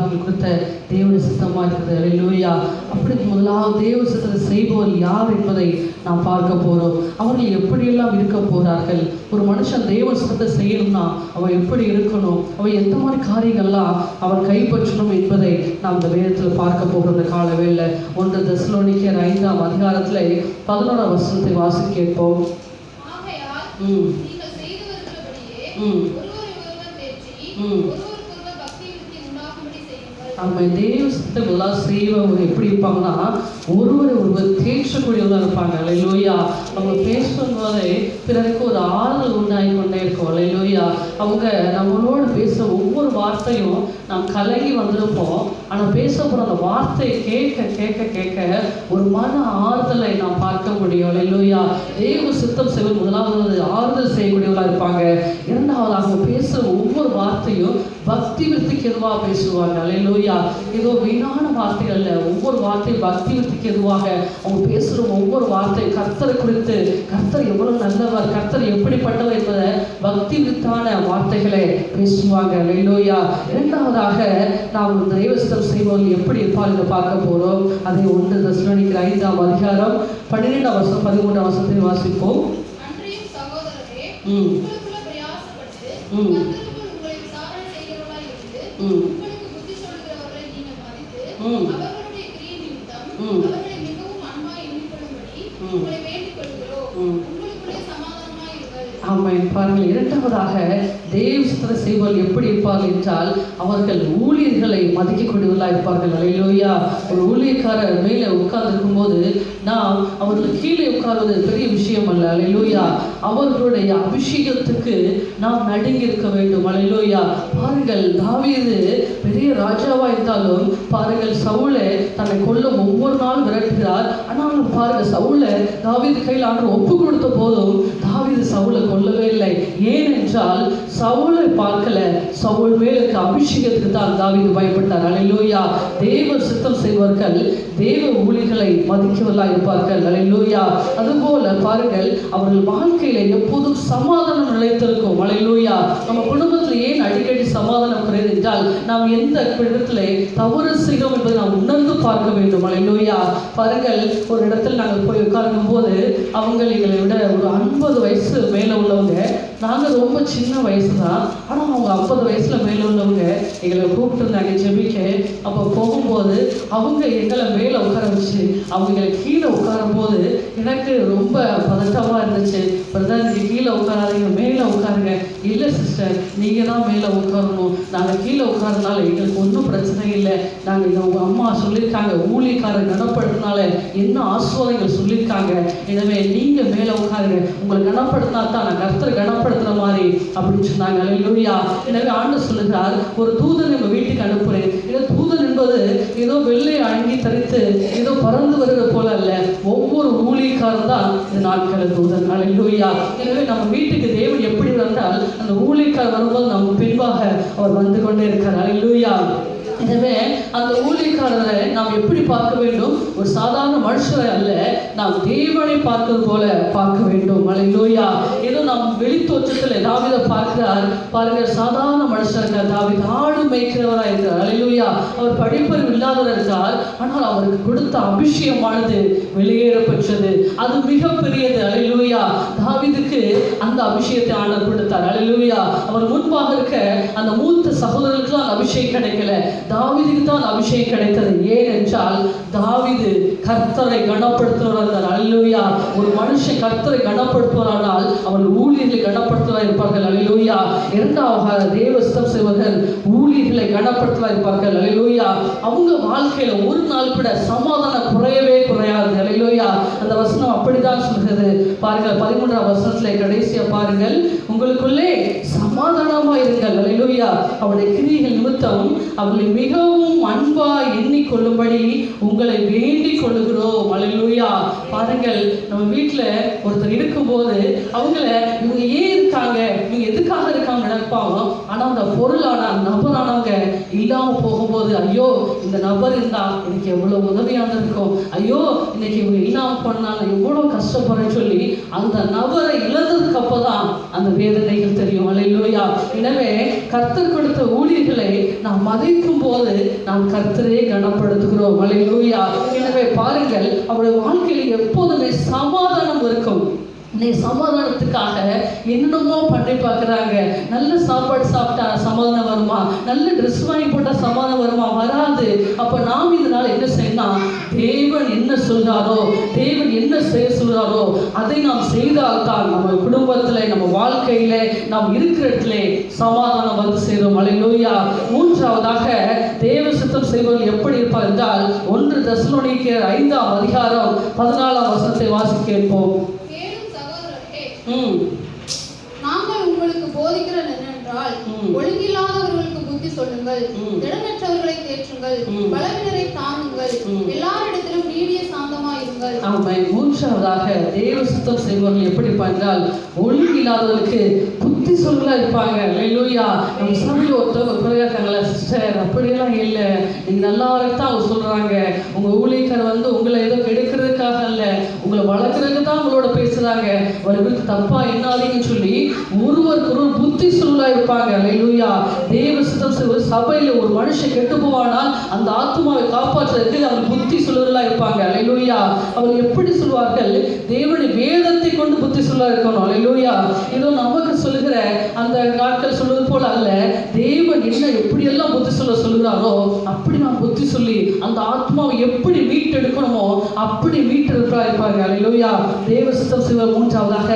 காரியங்கள் குறித்த தேவனுடைய சித்தமாக இருக்கிறது. அல்லேலூயா. அப்படி முதலாவது தேவ சித்தத்தை செய்பவர் யார் என்பதை நாம் பார்க்க போகிறோம். அவர்கள் எப்படியெல்லாம் இருக்க போகிறார்கள், ஒரு மனுஷன் தேவ சித்தத்தை செய்யணும்னா அவன் எப்படி இருக்கணும், அவன் எந்த மாதிரி காரியங்கள்லாம் அவன் கைப்பற்றணும் என்பதை நாம் இந்த வேதத்தில் பார்க்க போகிற இந்த காலவேளை 1 தெசலோனிக்கேயர் 5ஆம் அதிகாரத்தில் 11ஆம் வசனத்தை வாசிக்க கேட்போம். நம்ம தேவ சித்தத்தை முதலாவது செய்வங்க எப்படி இருப்பாங்கன்னா ஒருவர் தேற்றக்கூடியவர்களாக இருப்பாங்க. அல்லேலூயா. அவங்க பேசும்போதே பிறருக்கு ஒரு ஆறுதல் உண்டாகி கொண்டே இருக்கும். அல்லேலூயா. அவங்க நம்மளோட பேசுகிற ஒவ்வொரு வார்த்தையும் நாம் கலங்கி வந்திருப்போம். ஆனால் பேசப்படுற அந்த வார்த்தையை கேட்க கேட்க கேட்க ஒரு மன ஆறுதலை நாம் பார்க்க முடியும். அல்லேலூயா. தேவ சித்தம் செய்வது முதலாவது ஆறுதல் செய்யக்கூடியவர்களாக இருப்பாங்க. இரண்டாவது அவங்க பேசுகிற ஒவ்வொரு வார்த்தையும் பக்தி விருத்திக்கு எதுவாக பேசுவாங்க. அல்லேலூயா. ஏதோ வீணான வார்த்தைகள் இல்லை, ஒவ்வொரு வார்த்தையும் பக்தி விருத்திக்கு எதுவாக அவங்க பேசுகிற ஒவ்வொரு வார்த்தையும் கர்த்தரை குறித்து, கர்த்தர் எவ்வளவு நல்லவர், கர்த்தர் எப்படிப்பட்டவர் என்பதை பக்தி விருத்தான வார்த்தைகளை பேசுவாங்க. அல்லேலூயா. இரண்டாவதாக நாம் தெய்வ சித்தம் செய்வோம் எப்படி இருப்பார் என்று பார்க்க போகிறோம். அதை 1 தெசலோனிக்கேயர் 5ஆம் அதிகாரம் 12ஆம் வசனம் 13ஆம் வசனத்தை வாசிப்போம். ஆமாம். பாருங்கள், இரண்டாவதாக தேவ சித்தத்தை செய்வார்கள் எப்படி இருப்பார்கள் என்றால் அவர்கள் ஊழியர்களை மதிக்கக்கூடியவர்களாக இருப்பார்கள். அல்லேலூயா. ஒரு ஊழியக்காரர் மேலே உட்கார்ந்துருக்கும் போது நாம் அவர்கள் கீழே உட்கார்வது பெரிய விஷயம் அல்ல. அல்லேலூயா. அவர்களுடைய அபிஷேகத்துக்கு நாம் நடுங்கி இருக்க வேண்டும். அல்லேலூயா. பாருங்கள், தாவீது பெரிய ராஜாவாக இருந்தாலும் பாருங்கள், சவுலை தன்னை கொல்ல ஒவ்வொரு நாளும் விரட்டுகிறார். ஆனாலும் பாருங்கள், சவுலை தாவீது கையில் ஆண்டு ஒப்பு கொடுத்த போதும் தாவீது சவுலை கொல்லவே இல்லை. ஏனென்றால் சவுலை பார்க்கல, சவுல் மேலுக்கு அபிஷேகத்துக்கு தான் தாவீது பயப்பட்டார். அல்லேலூயா. தேவ சித்தம் செய்வர்கள் தேவ ஊழியர்களை மதிக்கவர்களாக இருப்பார்கள். அல்லேலூயா. அதுபோல பாருங்கள், அவர்கள் வாழ்க்கையில எப்போதும் சமாதானம் நிலைத்திருக்கும். அல்லேலூயா. நம்ம குடும்பத்தில் ஏன் அடிக்கடி சமாதானம் குறையுது என்றால் நாம் எந்த இடத்துல தவறு செய்கிறோம் என்பதை நாம் உணர்ந்து பார்க்க வேண்டும். அல்லேலூயா. பாருங்கள், ஒரு இடத்துல நாங்கள் போய் உட்கார்க்கும் போது அவங்க எங்களை விட ஒரு 50 வயசு மேலே உள்ளவங்க, நாங்கள் ரொம்ப சின்ன வயசு தான், ஆனால் அவங்க 50 வயசில் மேலே உள்ளவங்க எங்களை கூப்பிட்டுருந்தாங்க ஜெபிக்க. அப்போ போகும்போது அவங்க எங்களை மேலே உட்கார வச்சு அவங்களை கீழே உட்காரும் போது எனக்கு ரொம்ப பதட்டமாக இருந்துச்சு. பிரதர், நீங்கள் கீழே உட்காராதீங்க, மேலே உட்காருங்க. இல்லை சிஸ்டர், நீங்கள் தான் மேலே உட்காரணும், நாங்கள் கீழே உட்காரனால எங்களுக்கு ஒன்றும் பிரச்சனை இல்லை. நாங்கள் உங்கள் அம்மா சொல்லியிருக்காங்க, ஊழியக்காரர் கனப்படுத்தினால என்ன ஆசீர்வாதங்கள் சொல்லியிருக்காங்க, எனவே நீங்கள் மேலே உட்காருங்க, உங்களை கனப்படுத்தினா தான் நான் கர்த்தர் கனப்படுத்துகிற மாதிரி அப்படின்னு சொன்னாங்க. அல்லேலூயா. எனவே ஆண்டவர் சொல்லுகிறார், ஒரு தூதன் எங்கள் வீட்டுக்கு அனுப்புகிறேன். ஏதோ தூதன் என்பது ஏதோ வெள்ளை அங்கி தரித்து ஏதோ பறந்து வருகிறது போல அல்ல, ஒவ்வொரு ஊழியக்காரர் தான் இந்த நாட்களில் தூதன். அல்லேலூயா. எனவே நம்ம வீட்டுக்கு தேவன் எப்படி வந்தால் அந்த ஊழியக்காரர் வரும்போது நம்ம பின்பாக அவர் வந்து கொண்டே இருக்கார். அல்லேலூயா. எனவே அந்த ஊழியக்காரரை நாம் எப்படி பார்க்க வேண்டும்? ஒரு சாதாரண மனுஷரை அல்ல, நாம் தேவனை பார்க்கிறது போல பார்க்க வேண்டும். அல்லேலூயா. ஏதோ நாம் வெளி தோற்றத்தில் தாவீதை பார்க்கிறார். பாருங்கள், சாதாரண மனுஷன் இருக்கார். தாவீது ஆடு மேய்க்கிறவராக இருக்கிறார். அல்லேலூயா. அவர் படிப்பறிவு இல்லாதவர் இருக்கார். ஆனால் அவருக்கு கொடுத்த அபிஷேகமானது வெளியேறப்பெற்றது, அது மிகப்பெரியது. அல்லேலூயா. தாவீதுக்கு அந்த அபிஷேகத்தை ஆண்டவர் கொடுத்தார். அல்லேலூயா. அவர் முன்பாக இருக்க அந்த மூத்த சகோதரர்களுக்கு அந்த அபிஷேகம் கிடைக்கல, தாவீதுக்கு தான் அபிஷேகம் கிடைத்தது. ஏனென்றால் தாவீது கர்த்தரை கனப்படுத்துவார். அல்லேலூயா. ஒரு மனுஷன் கர்த்தரை கனப்படுத்துவாரானால் அவர்கள் ஊழியர்களை கனப்படுத்துவதாக இருப்பார்கள். அல்லேலூயா. இரண்டாவதாக தேவ சித்தம் செய்வர்கள் ஊழியர்களை கனப்படுத்துவதாக இருப்பார்கள். அல்லேலூயா. அவங்க வாழ்க்கையில ஒரு நாள் கூட சமாதானம் குறையவே குறையாது. அல்லேலூயா. அந்த வசனம் அப்படிதான் சொல்கிறது. பாருங்கள், 13ஆம் வசனத்திலே கடைசியா பாருங்கள், உங்களுக்குள்ளே சமாதானமா இருங்கள். அல்லேலூயா. அவருடைய கிரியைகள் நிமித்தம் அவர்களை மிகவும் அன்பா எண்ணிக்கொள்ளும்படி உங்களை வேண்டிக் கொள்ளுகிறோம். அல்லேலூயா. பாருங்கள், நம்ம வீட்டில் ஒருத்தர் இருக்கும்போது அவங்கள இவங்க ஏன் இருக்காங்க, இவங்க எதுக்காக இருக்காங்க நினைப்பாங்க. ஆனால் அந்த பொருளான நபரானவங்க இல்லாமல் போகும்போது ஐயோ இந்த நபர் இருந்தா எனக்கு எவ்வளோ உதவியாக இருக்கும், ஐயோ இன்னைக்கு இவங்க இல்லாமல் போனால எவ்வளோ கஷ்டப்படுறேன்னு சொல்லி அந்த நபரை இழந்ததுக்கு அப்போதான் அந்த வேதனைகள் தெரியும். அல்லேலூயா. எனவே கர்த்தர் கொடுத்த ஊழியர்களை நாம் மதிக்கும் போது நாம் கர்த்தரே கனப்படுத்துகிறோம். அல்லேலூயா. எனவே பாருங்கள், அவருடைய வாழ்க்கையில் எப்போதுமே சமாதானம் இருக்கும். சமாதானத்துக்காக என்னென்னமோ பண்ணி பார்க்குறாங்க. நல்ல சாப்பாடு சாப்பிட்டா சமாதானம் வருமா, நல்ல ட்ரெஸ் வாங்கி போட்டால் சமாதானம் வருமா? வராது. அப்போ நாம் இதனால் என்ன செய்யணும்? தேவன் என்ன சொல்கிறாரோ, தேவன் என்ன செய்ய சொல்கிறாரோ அதை நாம் செய்தால்தான் நம்ம குடும்பத்தில், நம்ம வாழ்க்கையில், நாம் இருக்கிற இடத்துல சமாதானம் வந்து சேரும். அல்லேலூயா. மூன்றாவதாக தேவ சித்தம் செய்வர்கள் எப்படி இருப்பார் என்றால் 1 தெசலோனிக்கேயர் 5ஆம் அதிகாரம் 14ஆம் வசனத்தை வாசி கேட்போம். நாங்கள் உங்களுக்கு போதிக்கிறது என்னென்றால், ஒழுங்கில்லாதவர்களுக்கு புத்தி சொல்லுங்கள், திடனற்றவர்களை தேற்றுங்கள், பலவினரை தாங்குங்கள், எல்லாரிடத்திலும் நீடிய சாந்தமாய் இருங்கள். ஆமென். மூன்றாவதாக தேவ சித்தம் செய்வர்கள் எப்படி இருப்பார்கள்? ஒழுங்கில்லாதவர்களுக்கு புத்தி சொல்லா இருப்பாங்க. அல்லேலூயா. நம்ம சபையில் ஒருத்தவங்க குறையாக்காங்களா, சிஸ்டர் அப்படியெல்லாம் இல்லை, நீங்க நல்லா தான் அவங்க சொல்றாங்க, உங்க ஊழியக்காரர் வந்து உங்களை ஏதோ கெடுக்கிறதுக்காக அல்ல, உங்களை வளர்க்கறதுக்கு தான் உங்களோட பேசுறாங்க, அவர்களுக்கு தப்பா என்னாதீங்கன்னு சொல்லி ஒருவருக்கு ஒரு புத்தி சொல்லா இருப்பாங்க. அல்லேலூயா. தேவ சித்தம் செய்வது சபையில ஒரு மனுஷன் கெட்டு போவானால் அந்த ஆத்மாவை காப்பாற்றுறதுக்கு அவர் புத்தி சொல்லுவதா இருப்பாங்க. அல்லேலூயா. அவர் எப்படி சொல்வார்கள்? தேவனுடைய வேதத்தை கொண்டு புத்தி சொல்ல இருக்கணும். அல்லேலூயா. இதோ நமக்கு சொல்லுகிற அந்த நாட்கள் சொல்வது போல அல்ல, தேவன் என்ன எப்படியெல்லாம் புத்தி சொல்லுகிறாரோ அப்படி நாம் புத்தி சொல்லி அந்த ஆத்மாவை எப்படி மீட்டெடுக்கணுமோ அப்படி மீட்டெடுப்பா இருப்பாங்க. அல்லேலூயா. தேவ சித்தம் செய்வது மூன்றாவதாக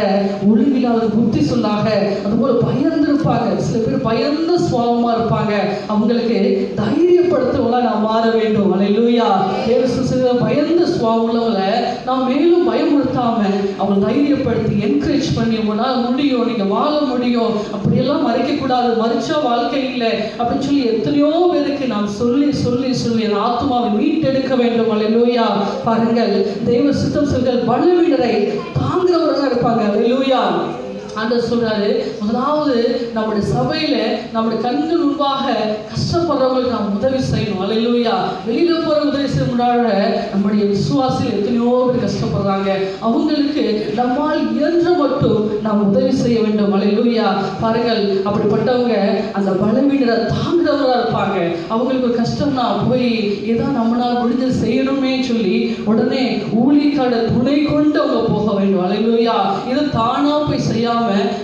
ஒழுங்கில்லாத புத்தி சொல்லாக, அதுபோல பயந்து இருப்பாங்க. சில பேர் பயந்த சுவாபமா இருப்பாங்க. அவங்களுக்கு தைரியப்படுத்தவங்களா நாம் மாற வேண்டும். அல்லேலூயா. தேவ சித்தம் பயந்த சுவாபம் உள்ளவங்களை நாம் மேலும் பயமுறுத்தாம அவங்க தைரியப்படுத்தி என்கரேஜ் பண்ணி, உங்களால் முடியும், நீங்க வாழ முடியும், அப்படியெல்லாம் மறைக்கக்கூடாது, மறைச்சா வாழ்க்கை இல்லை அப்படின்னு சொல்லி எத்தனையோ பேருக்கு நாம் சொல்லி சொல்லி சொல்லி அந்த ஆத்மாவை மீட்டெடுக்க வேண்டும். அல்லேலூயா. பாருங்கள், தெய்வ சித்தம் சொல்கள் பலவீனரை தாங்குறவர்களாக இருப்பாங்க. அல்லேலூயா. ஆண்டவர் சொல்றாரு, முதலாவது நம்முடைய சபையில நம்முடைய கண்ணு முன்பாக கஷ்டப்படுறவங்களுக்கு நாம் உதவி செய்யணும். அல்லேலூயா. வெளியில போற உதவி செய்ய முடியாத நம்முடைய விசுவாசிகள் எத்தனையோ பேர் கஷ்டப்படுறாங்க. அவங்களுக்கு நம்மால் இயன்ற மட்டும் நாம் உதவி செய்ய வேண்டும். அல்லேலூயா. பாருங்கள், அப்படிப்பட்டவங்க அந்த பலவீனரை தாங்குறவங்களா இருப்பாங்க. அவங்களுக்கு ஒரு கஷ்டம்னா போய் ஏதோ நம்மளால் முடிஞ்சது செய்யணுமே சொல்லி உடனே ஊழியக்காரர் துணை கொண்டு அவங்க போக வேண்டும். அல்லேலூயா. இது தானா போய் செய்யாம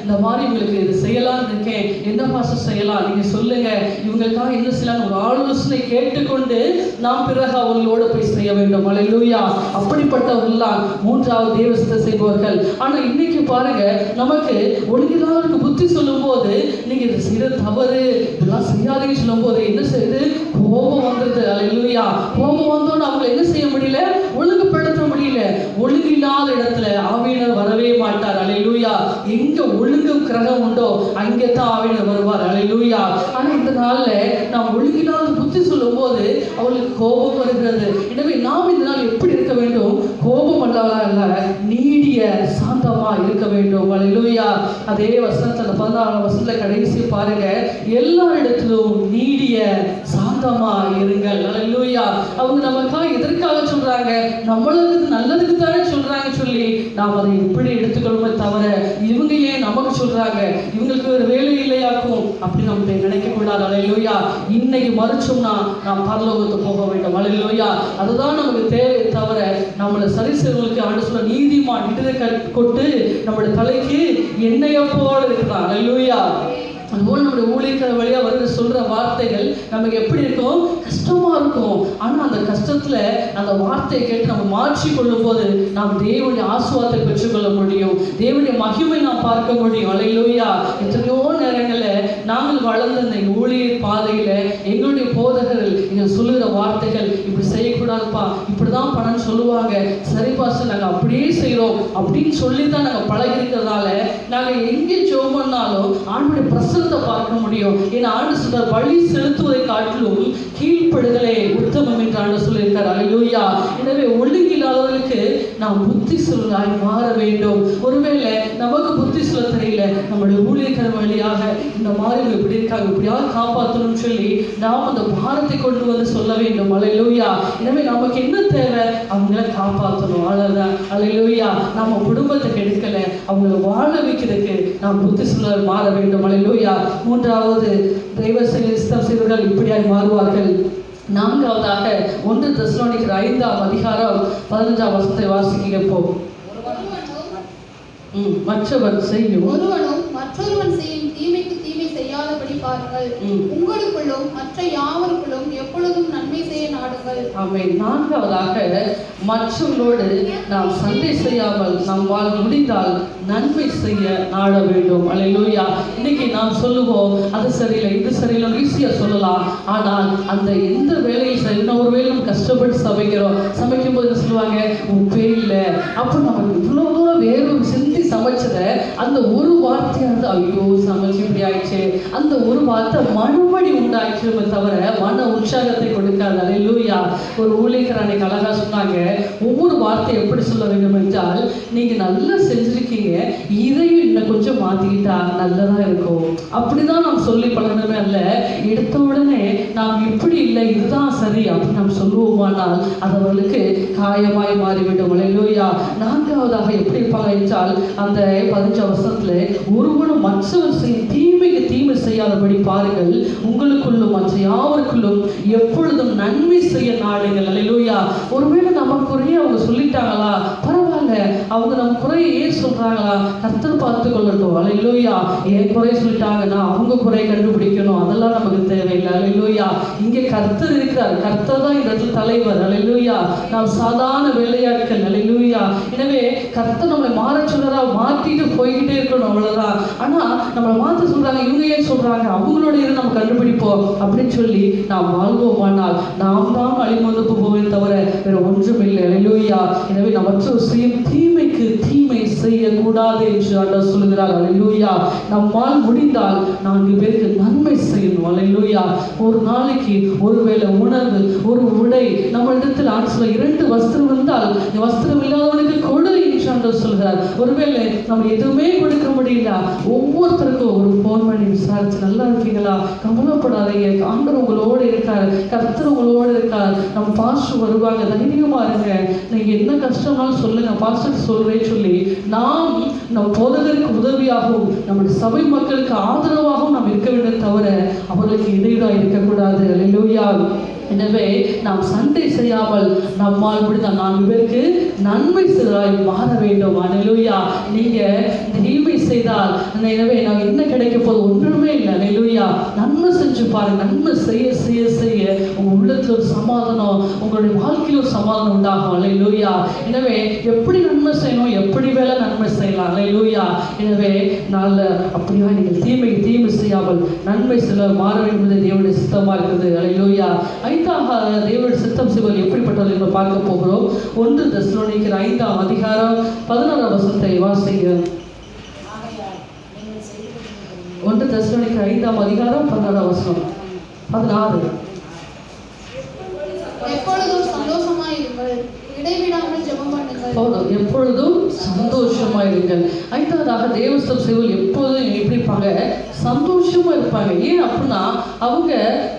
இந்த மாதிரி உங்களுக்கு இது செய்யலாம்னு இருக்கேன், என்ன பாஸ்டர் செய்யலாம், நீங்க சொல்லுங்க, இவங்களுக்காக என்ன செய்யலாம், ஒரு ஆலோசனை கேட்டுக்கொண்டு நாம் பிறகு அவர்களோடு போய் செய்ய வேண்டும். அல்லேலூயா. அப்படிப்பட்டவர்கள்லாம் மூன்றாவது தேவ சித்தம் செய்பவர்கள். ஆனா இன்னைக்கு பாருங்க, நமக்கு ஒழுங்கில்லாதவருக்கு புத்தி சொல்லும் போது நீங்க இது செய்யற தவறு, இதெல்லாம் செய்யாதீங்கன்னு சொல்லும் போது என்ன செய்யுது? கோபம் வந்துடுது. அல்லேலூயா. கோபம் வந்தோன்னு அவங்க என்ன செய்ய முடியல? ஒழுங்குபடுத்த முடியல. ஒழுங்கில்லாத இடத்துல ஆவியானவர் வரவே மாட்டார். அல்லேலூயா. எங்க ஒழுங்கு கிரகம் உண்டோ அங்கே தான் ஆவியானவர் வருவார். அல்லேலூயா. ஆனா இந்த நாள்ல நாம் ஒழுங்கில்லாத புத்தி சொல்லும் போது அவங்களுக்கு கோபம் வருகிறது. எனவே நாம் இந்த நாள் எப்படி இருக்க வேண்டும்? கோபம் அல்ல, நீடிய சாந்தமா இருக்க வேண்டும். அல்லேலூயா. அதே வசனத்துல 14ஆம் வசனத்துல கடைசி பாருங்க, எல்லா இடத்திலும் நீடிய சாந்தமா இருங்கள். அல்லேலூயா. அவங்க நமக்காக எதற்காக சொல்றாங்க? நம்மளுக்கு நல்லதுக்கு தானே சொல்றாங்க சொல்லி நாம் அதை எப்படி எடுத்துக்கொள்ளுமே தவிர இவங்க ஏன் நமக்கு சொல்றாங்க, இவங்களுக்கு ஒரு வேலை இல்லையாக்கும் அப்படி நம்ம நினைக்க கூடாது. அல்லேலூயா. இன்னைக்கு மறுச்சோம்னா நாம் பரலோகத்துக்கு போக வேண்டும். அல்லேலூயா. அதுதான் நமக்கு தேவை தவிர நம்மளை சரி செய்வங்களுக்கு ஆண்டு சொல்ல நீதிமான் இடரை கொட்டு நம்முடைய தலைக்கு எண்ணெயை போல இருக்கிறான். அல்லேலூயா. அதுபோல் நம்முடைய ஊழியக்கார வழியா வந்து சொல்ற வார்த்தைகள் நமக்கு எப்படி இருக்கும்? கஷ்டமா இருக்கும். ஆனா அந்த கஷ்டத்துல அந்த வார்த்தையை கேட்டு நம்ம மாற்றி கொள்ளும் போது நாம் தேவனுடைய ஆசீர்வாதத்தை பெற்றுக்கொள்ள முடியும், தேவனுடைய மகிமை நாம் பார்க்க முடியும். அல்லேலூயா. எத்தனையோ நேரங்கள்ல நாங்கள் வளர்ந்த இந்த ஊழியர் பாதையில எங்களுடைய போதகர்கள் எங்கள் சொல்லுகிற வார்த்தைகள், இப்படி செய்யக்கூடாதுப்பா, இப்படி இப்படிதான் பண்ணணும்னு சொல்லுவாங்க. சரி பாஸ்டர் நாங்கள் அப்படியே செய்கிறோம் அப்படின்னு சொல்லி தான் நாங்கள் பழகிருக்கிறதால நாங்கள் எங்கே ஜெபம் பண்ணாலும் ஆண்டுடைய பிரசனத்தை பார்க்க முடியும். ஏன்னா ஆண்டு சொல்ற பலி செலுத்துவதை காட்டிலும் கீழ்ப்படுதலே உத்தமம் என்று ஆண்டு சொல்லியிருக்கார். அல்லேலூயா. எனவே ஒழுங்கில்லாதவர்களுக்கு நாம் புத்தி சொல்லாய் மாற வேண்டும். ஒருவேளை நமக்கு புத்தி சொல்ல தெரியல, நம்முடைய ஊழியர்கள் வழியாக இந்த மாதிரி இப்படி இருக்காங்க, இப்படியாவது காப்பாற்றணும்னு சொல்லி நாம் அந்த பாரத்தை கொண்டு வந்து சொல்ல வேண்டும். அல்லேலூயா. எனவே நமக்கு என்ன தேவை? அவங்கள காப்பாற்றணும். அவ்வளவுதான். அல்லேலூயா. நம்ம குடும்பத்தை கெடுக்கல, அவங்கள வாழ வைக்கிறதுக்கு நாம் புத்தி சொல்ல மாற வேண்டும். அல்லேலூயா. மூன்றாவது தெய்வ செய்வர்கள் இப்படியாய் மாறுவார்கள். நான்காவதாக 1 தெசலோனிக்கர் 5ஆம் அதிகாரம் 15ஆம் வசனத்தை வாசிக்க போம். மற்றவன் செய்யும் ஒருவனும் மற்றொருவன் செய்யும் தீமைக்கு தீமை செய்யாதபடி பாருங்கள். உங்களுக்குள்ளும் மற்ற யாவருக்குள்ளும் எப்பொழுதும் நன்மை செய்ய நாடுங்கள். ஆமென். நான்காவதாக மற்றவர்களோடு நாம் சண்டை செய்யாமல் நம்மால் முடிந்தால் நன்மை செய்ய நாட வேண்டும். அல்லேலூயா. இன்னைக்கு நாம் சொல்லுவோம் அது சரியில்லை இது சரியில்லை ஈஸியா சொல்லலாம். ஆனால் அந்த எந்த வேலையில் செய்யணும், ஒரு வேலை நம்ம கஷ்டப்பட்டு சமைக்கும் போது சொல்லுவாங்க உப்பே இல்லை, அப்போ நம்ம இவ்வளோ தூரம் வேறு சிந்தி சமைச்சத அந்த ஒரு வார்த்தையானது ஐயோ சமைச்சு இப்படி ஆயிடுச்சு, அந்த ஒரு வார்த்தை மறுபடி உண்டாக்கிடுமே தவிர மன உற்சாகத்தை கொடுக்காது. அல்லேலூயா. ஒரு ஊழியர் அன்னைக்கு அழகா சொன்னாங்க, ஒவ்வொரு வார்த்தை எப்படி சொல்ல வேண்டும் என்றால், நீங்க நல்லா செஞ்சிருக்கீங்க, இதையும் இன்னும் கொஞ்சம் மாத்திக்கிட்டா நல்லதா இருக்கும். அப்படிதான் நாம் சொல்லி பழகணுமே அல்ல, எடுத்த உடனே நாம் இப்படி இல்லை இதுதான் சரி அப்படின்னு நாம் சொல்லுவோமானால் அது அவர்களுக்கு காயமாய் மாறிவிடும். அல்லேலூயா. நான்காவதாக எப்படி இருப்பாங்க என்றால், அந்த 15 வருஷத்துல ஒருவனும் மற்றவர் செய்யும் தீமைக்கு தீமை செய்யாதபடி பாருங்கள், உங்களுக்குள்ளும் மற்ற யாவருக்குள்ளும் எப்பொழுதும் நன்மை செய்ய நாடுங்கள். அல்லேலூயா. ஒருவேளை நம்ம குறைய அவங்க சொல்லிட்டாங்களா, பரவாயில்ல, அவங்க நம்ம குறையை ஏன் சொல்றாங்களா, கர்த்தர் பார்த்து கொள்ளட்டும். அல்லேலூயா. ஏன் குறை சொல்லிட்டாங்கன்னா அவங்க குறை கண்டுபிடிக்கணும், அதெல்லாம் நமக்கு தேவையில்லை. அல்லேலூயா. இங்கே கர்த்தர் இருக்கிறார், கர்த்தர் தான் இந்த இடத்துல தலைவர். அல்லேலூயா. நாம் சாதாரண வேலையாட்கள். அல்லேலூயா. எனவே கர்த்தர் நம்மளை மாற சொல்றா, மாற்றிட்டு போய்கிட்டே இருக்கணும், அவ்வளவுதான். ஆனா நம்மளை மாற்ற சொல்றாங்க, இவங்க ஏன் சொல்றாங்க, அவங்களோட இருந்து நம்ம கண்டுபிடிப்போம் அப்படின்னு சொல்லி நாம் வாழ்வோமானால் நாம் தான் அழிமொந்து போவோமே தவிர வேற ஒன்றும் இல்லை. அல்லேலூயா. எனவே நமக்கு செய்யும் தீமைக்கு தீமை செய்யக்கூடாது என்று ஆண்டவர் சொல்கிறார். அல்லேலூயா. நம்மால் முடிந்தால் 4 பேருக்கு நன்மை செய்யணும். அல்லேலூயா. ஒரு நாளைக்கு ஒருவேளை உணவு, ஒரு உடை, நம்ம இடத்தில் ஆட்சியில் 2 வஸ்திரம் இருந்தால் வஸ்திரம் இல்லாதவனுக்கு கொடு என்று ஆண்டவர் சொல்கிறார். ஒருவேளை நம்ம எதுவுமே கொடுக்க முடியல, ஒவ்வொருத்தருக்கும் ஒரு ஃபோன் பண்ணி விசாரிச்சு நல்லா இருக்கீங்களா, கவலைப்படாதீங்க, ஆண்டவர் உங்களோடு இருக்கார், கர்த்தர் உங்களோடு இருக்கார், நம்ம பாஸ்டர் வருவாங்க, தைரியமா இருங்க, நீங்க என்ன கஷ்டம்னாலும் சொல்லுங்க, பாஸ்டர் சொல்றேன்னு சொல்லி நாம் நம் போதகருக்கு உதவியாகவும் நம்முடைய சபை மக்களுக்கு ஆதரவாகவும் நாம் இருக்க வேண்டும் தவிர அவர்களுக்கு இடையூறாக இருக்கக்கூடாது. அல்லேலூயா. எனவே நாம் சண்டை செய்யாமல் நம்மால் முடிந்த 4 பேருக்கு நன்மை செய்தால் மாற வேண்டும். அல்லேலூயா. நீங்க தீமை செய்தால் எனவே நான் என்ன கிடைக்க போது ஒன்றுமே இல்லை. அல்லேலூயா. நன்மை செஞ்சு பாருங்க, நன்மை செய்ய செய்ய செய்ய உங்க உள்ளத்துல ஒரு சமாதானம், உங்களுடைய வாழ்க்கையில் ஒரு சமாதானம் உண்டாகும். அல்லேலூயா. எனவே எப்படி நன்மை செய்யணும், எப்படி வேலை நன்மை செய்யலாம். அல்லேலூயா. எனவே நல்ல அப்படியா நீங்கள் தீமைக்கு தீமை செய்யாமல் நன்மை செய்ய மாற வேண்டும் தேவனுடைய சித்தமா இருக்குது. அல்லேலூயா. தேவனுடைய சித்தம் செய்வது எப்படிப்பட்டது என்று பார்க்க போகிறோம். 1 தெசலோனிக்கர் 5ஆம் அதிகாரம் 16ஆம் வசனத்தை வாசிங்க. 1 தெசலோனிக்கர் 5ஆம் அதிகாரம் 16ஆம் வசனம். 16. எப்பொழுதும் சந்தோஷமாயிருங்கள், இடைவிடாமல் ஜெபம் பண்ணுங்கள். போதும், எப்பொழுதும் சந்தோஷமாயிருங்கள். 5ஆவதாக தேவஸ்தம் செய்வது எப்போதும் எப்படி இருப்பாங்க, சந்தோஷமா இருப்பாங்க. ஏன் அப்படின்னா அவங்க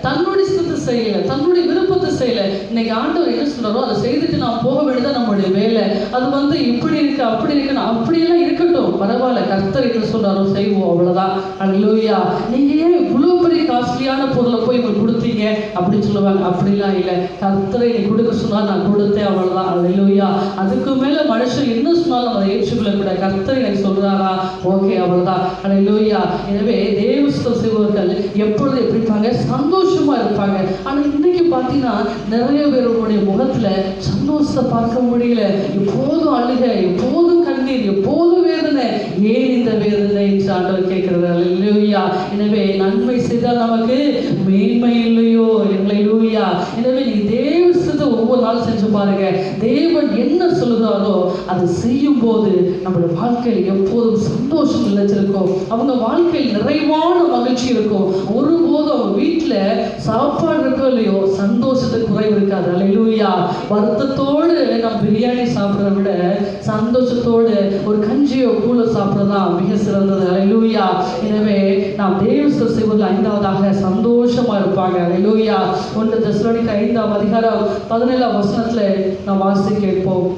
தன்னுடைய சித்தத்தை செய்யல, தன்னுடைய விருப்பத்தை செய்யல. இன்னைக்கு ஆண்டவர் என்ன சொல்றாரோ அதை செய்துட்டு நான் போக வேண்டியதான் நம்மளுடைய வேலை. அது இப்படி இருக்கு அப்படி இருக்குன்னு அப்படியெல்லாம் இருக்கட்டும், பரவாயில்ல, கர்த்தர் என்ன சொல்றாரோ செய்வோம், அவ்வளவுதான். அல்லேலூயா. நீங்க ஏன் இவ்வளவு பெரிய காஸ்ட்லியான பொருளை போய் இவங்க கொடுத்தீங்க அப்படின்னு சொல்லுவாங்க. அப்படிலாம் இல்லை, கர்த்தரை நீ கொடுக்க சொன்னா நான் கொடுத்தேன், அவ்வளவுதான். அல்லேலூயா. அதுக்கு மேல மனுஷன் என்ன சொன்னாலும் அதை ஏற்றுக்கொள்ள கூட, கர்த்தர் எனக்கு சொல்றாரா, ஓகே, அவ்வளவுதான். அல்லேலூயா. எனவே தேவஸ்தம் செய்வர்கள் எப்பொழுது எப்படி இருப்பாங்க, சந்தோஷமா இருப்பாங்க. ஆனா இன்னைக்கு பார்த்தீங்கன்னா நிறைய பேருடைய முகத்துல சந்தோஷத்தை பார்க்க முடியல. எப்போதும் அழுக, எப்போதும் கண்ணீர், எப்போதும் வேதனை. ஏன் இந்த வேதனை என்று ஆண்டவர் கேட்கிறார். அல்லேலூயா. எனவே நன்மை செய்தால் நமக்கு மேன்மை இல்லையோ. அல்லேலூயா. எனவே நீ தேவஸ்தத்தை ஒவ்வொரு நாள் செஞ்சு பாருங்க, தேவன் என்ன சொல்லுகிறாரோ அதை செய்யும் போது நம்முடைய வாழ்க்கையில் எப்போதும் சந்தோஷம் நிலைச்சிருக்கும். அவங்க வாழ்க்கையில் நிறைவான மகிழ்ச்சி இருக்கும். ஒருபோதும் அவங்க வீட்டுல சாப்பாடு இருக்கோ இல்லையோ சந்தோஷத்துக்கு குறைவு இருக்காது. அல்லேலூயா. வருத்தத்தோடு நம்ம பிரியாணி சாப்பிட்றத விட சந்தோஷத்தோடு ஒரு கஞ்சியோ கூழோ சாப்பிட்றதா மிக சிறந்தது. அல்லேலூயா. எனவே நாம் தேவஸ்தம் செய்வதில் 5வதாக சந்தோஷமா இருப்பாங்க. அல்லேலூயா. 1 தெசலோனிக்கர் 5ஆம் அதிகாரம் 17ஆம் வசனத்துல நாம் வாசி கேட்போம்.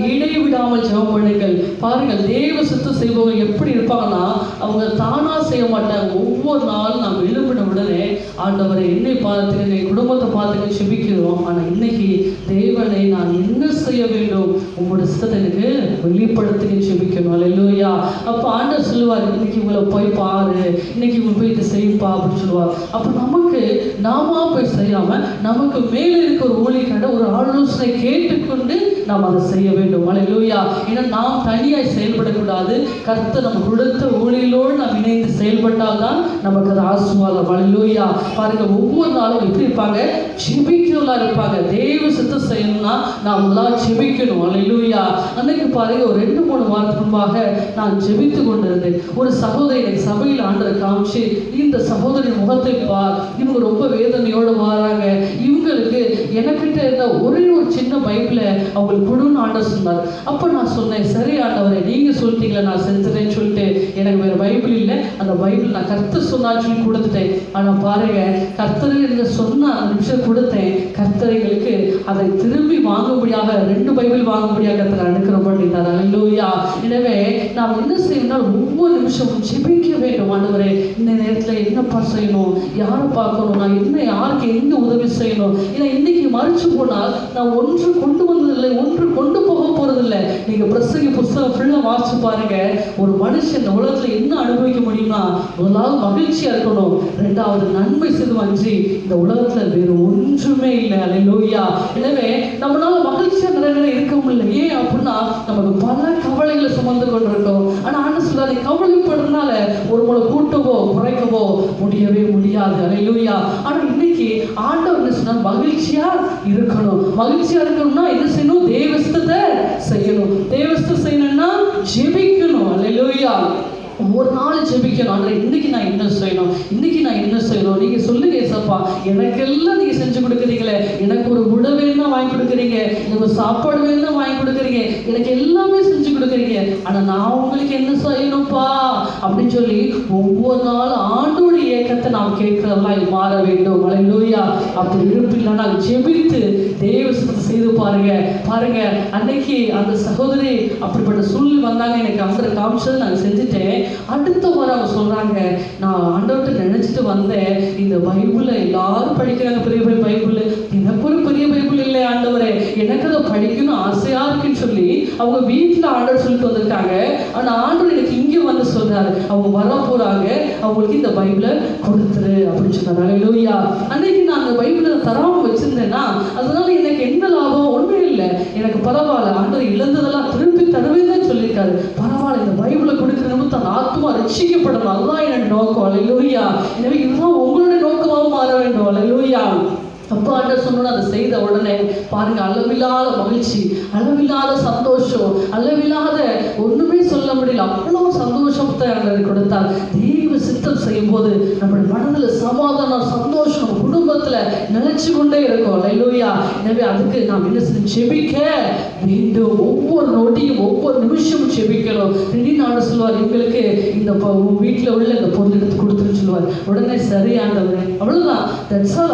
இடைவிடாமல் ஜெபம் பண்ணுங்கள். பாருங்கள், தேவ சித்தம் செய்பவங்க எப்படி இருப்பாங்கன்னா அவங்க தானா செய்ய மாட்டாங்க. ஒவ்வொரு நாளும் நாம் எழுப்பின உடனே ஆண்டவரை என்னை பார்த்துங்க, என் குடும்பத்தை பார்த்துங்க செபிக்கிறோம். ஆனால் இன்னைக்கு தேவனை நான் என்ன செய்ய வேண்டும், உங்களோட சித்தத்தை எனக்கு வெளிப்படுத்துங்க செபிக்கணும். அல்லேலூயா. அப்போ ஆண்டவர் சொல்லுவார், இன்னைக்கு இவங்களை போய் பாரு, இன்னைக்கு இவங்க போய் இதை செய்ப்பா அப்படின்னு சொல்லுவார். அப்போ நமக்கு நாம போய் செய்யாம நமக்கு மேலே இருக்க ஒரு ஊழியக்காரர் ஒரு ஆலோசனை கேட்டுக்கொண்டு நாம் அதை செய்ய வேண்டும். அல்லேலூயா. ஏன்னா நாம் தனியாய் செயல்படக்கூடாது. கர்த்தர் நம்ம கொடுத்த ஊழியரோடு நாம் இணைந்து செயல்பட்டால் தான் நமக்கு அது ஆசீர்வாதம். அல்லேலூயா. பாருங்க, ஒவ்வொரு நாளும் எப்படி இருப்பாங்க, ஜெபிக்கிறவங்களா இருப்பாங்க. தேவ சித்தம் செய்யணும்னா நாம் முதலாவது ஜெபிக்கணும். அல்லேலூயா. அன்னைக்கு பாருங்க, ஒரு 2-3 வாரத்துக்கு முன்பாக நான் ஜெபித்து கொண்டிருந்தேன். ஒரு சகோதரி எனக்கு சபையில் ஆண்டவர் காமிச்சு, இந்த சகோதரி முகத்தை பார், இவங்க ரொம்ப வேதனையோடு வராங்க, இவங்களுக்கு எனக்கிட்ட இருந்த ஒரே ஒரு சின்ன பைபிளை அவங்களுக்கு கொடுன்னு ஆண்டவர் சொன்னார். அப்போ நான் சொன்னேன், சரி ஆண்டவரே, நீங்க சொல்லிட்டீங்களா, நான் செஞ்சுறேன்னு சொல்லிட்டு எனக்கு வேற பைபிள் இல்லை, அந்த பைபிள் நான் கர்த்தர் சொன்னான்னு சொல்லி கொடுத்துட்டேன். ஆனால் பாருங்க, கர்த்தர் என்று சொன்ன அந்த நிமிஷம் கொடுத்தேன், கர்த்தரைகளுக்கு அதை திரும்பி வாங்கும்படியாக 2 பைபிள் வாங்கும்படியாக கர்த்தர் அனுக்கிரகம் பண்ணிட்டார். அல்லேலூயா. எனவே நாம் என்ன செய்யணும்னா ஒவ்வொரு நிமிஷமும் ஜெபிக்க வேண்டும். ஆண்டவரே, இந்த நேரத்தில் என்னப்பா செய்யணும், யாரை பார்க்கணும், நான் என்ன யாருக்கு எங்க உதவி செய்யணும். ஏன்னா இன்னைக்கு மறைச்சு போனால் நான் ஒன்று கொண்டு வந்ததில்லை, ஒன்று கொண்டு போக போறதில்லை. நீங்க பிரசங்கி புஸ்தகம் ஃபுல்லா வாசிச்சு பாருங்க. ஒரு மனுஷன் இந்த உலகத்துல என்ன அனுபவிக்க முடியும்னா, முதலாவது மகிழ்ச்சியா இருக்கணும், 2வது நன்மை செய்து இந்த உலகத்துல வேறு ஒன்றுமே இல்லை. அல்லேலூயா. எனவே நம்மளால மகிழ்ச்சியா நிறைய இருக்க முடியல. ஏன் அப்படின்னா நமக்கு பல கவலைகளை சுமந்து கொண்டிருக்கோம். ஆனா ஆண்டவர் சொல்றாரு, கவலைப்படுறதுனால ஒரு முறை கூட்டவோ குறைக்கவோ முடியவே முடியாது. அல்லேலூயா. ஆனா இன்னைக்கு ஆண்டவர் என்ன சொன்னா, மகிழ்ச்சியா இருக்கணும். மகிழ்ச்சியா இருக்கணும்னா என்ன செய்யணும், தேவ சித்தத்தை செய்யணும். தேவ சித்தம் செய்யணும்னா ஜெபிக்கணும். அல்லேலூயா. ஒரு நாள் ஜெபிக்கணும். இன்னைக்கு நான் என்ன செய்யணும், இன்னைக்கு நான் என்ன செய்யணும், நீங்க சொல்லுங்க ஏசப்பா, எனக்கெல்லாம் நீங்க செஞ்சு கொடுக்குறீங்களே, எனக்கு ஒரு உணவு வேணும்னா வாங்கி கொடுக்குறீங்க, எனக்கு ஒரு சாப்பாடு வேணும்னா வாங்கி கொடுக்குறீங்க, எனக்கு எல்லாமே செஞ்சு கொடுக்குறீங்க, ஆனா நான் உங்களுக்கு என்ன செய்யணும்ப்பா அப்படின்னு சொல்லி ஒவ்வொரு நாளும் ஆண்டோட ஏக்கத்தை நாம் கேட்கிறதெல்லாம் மாற வேண்டும். அல்லேலூயா. அப்படி இருப்பில்லைன்னா ஜெபித்து தேவ சித்தத்தை செய்து பாருங்க. பாருங்க, அன்னைக்கு அந்த சகோதரி அப்படிப்பட்ட சூழ்நிலை வந்தாங்க, எனக்கு அந்த காமிச்சதை நான் செஞ்சுட்டேன். அடுத்த வாரம் அவங்க சொல்றாங்க, நான் ஆண்டவர்கிட்ட நினைச்சிட்டு வந்தேன், இந்த பைபிளை எல்லாரும் படிக்கிறாங்க, பெரிய பெரிய பைபிள், எனக்கு ஒரு பெரிய பைபிள் இல்லை ஆண்டவரே, எனக்கு அதை படிக்கணும் ஆசையா இருக்குன்னு சொல்லி அவங்க வீட்டில் ஆண்டவர் சொல்லிட்டு வந்திருக்காங்க. ஆனா ஆண்டவர் எனக்கு இங்கே வந்து சொல்றாரு, அவங்க வர போறாங்க, அவங்களுக்கு இந்த பைபிளை கொடுத்துரு அப்படின்னு சொன்னாரு. அல்லேலூயா. அன்னைக்கு நான் அந்த பைபிளை தராம வச்சிருந்தேன்னா அதனால எனக்கு என்ன லாபம், ஒன்றும் இல்லை, எனக்கு பரவாயில்ல, ஆண்டவர் இழந்ததெல்லாம் திருப்பி தருவேன்னு சொல்லியிருக்காரு. பரவாயில்ல, இந்த பைபிளை கொடுக்கிற நிமித்தம் ஆத்மா ரட்சிக்கப்படணும், அதுதான் என்னோட நோக்கம். அல்லேலூயா. எனவே இதுதான் உங்களுடைய நோக்கமாக மாற வேண்டும். அல்லேலூயா. அப்பா ஆண்டவர் சொன்னோன்னு அதை செய்த உடனே பாருங்க, அளவில்லாத மகிழ்ச்சி, அளவில்லாத சந்தோஷம், அளவில்லாத ஒண்ணுமே சொல்ல முடியல, அவ்வளவு சந்தோஷத்தை ஆண்டவர் கொடுத்தார். தெய்வ சித்தம் செய்யும் போது நம்மளுடைய மனதுல சமாதானம், சந்தோஷம் நம்ம குடும்பத்துல நினைச்சு கொண்டே இருக்கும். அல்லேலூயா. எனவே அதுக்கு நாம் என்ன செய்யணும், ஜெபிக்க வேண்டும். ஒவ்வொரு நொடியும் ஒவ்வொரு நிமிஷமும் ஜெபிக்கணும். திடீர்னு ஆண்டவர் சொல்லுவார், எங்களுக்கு இந்த வீட்டுல உள்ள இந்த பொருள் எடுத்து கொடுத்துன்னு சொல்லுவார். உடனே சரியாண்டவர், அவ்வளவுதான்,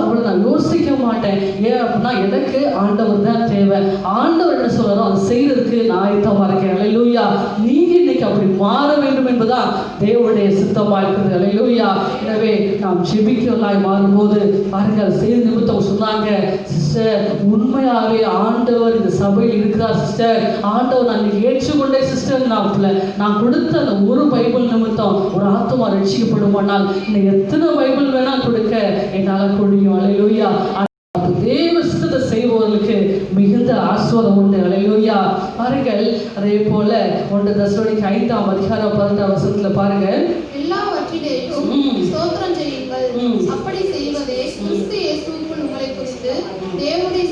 அவ்வளவுதான், யோசிக்க மாட்டேன். ஏன் அப்படின்னா எனக்கு ஆண்டவர் தான் தேவை. ஆண்டவர் என்ன சொல்றாரோ அதை செய்யறதுக்கு நான் ஆயத்தமா இருக்கேன். அல்லேலூயா. நீங்க இன்னைக்கு அப்படி மாற வேண்டும் என்பதுதான் தேவனுடைய சித்தமா இருக்குது. அல்லேலூயா. எனவே நாம் ஜெபிக்கிறவர்களாய் மாறும்போது பாருங்க, அதை செய்த நிமித்தம் சொன்னாங்க, சிஸ்டர் உண்மையாவே ஆண்டவர் இந்த சபையில் இருக்கிறார் சிஸ்டர், ஆண்டவர் நான் ஏற்றுக்கொண்டே சிஸ்டர், நான் கொடுத்த அந்த ஒரு பைபிள் நிமித்தம் ஒரு ஆத்மா ரட்சிக்கப்படுமானால் இன்னும் எத்தனை பைபிள் வேணா கொடுக்க என்னால் முடியும். அல்லேலூயா. தேவ சித்தத்தை செய்பவர்களுக்கு மிகுந்த ஆசீர்வாதம் உண்டு. அல்லேலூயா. பாருங்கள், அதே போல 1 தெசலோனிக்கர் 5ஆம் அதிகாரம் 18ஆம் வசனத்துல பாருங்க, எல்லாவற்றிலேயும் ஸ்தோத்திரம் செய்யுங்கள், அப்படி செய்வதே கிறிஸ்து இயேசுவுக்குள் உங்களை குறித்து தேவனுடைய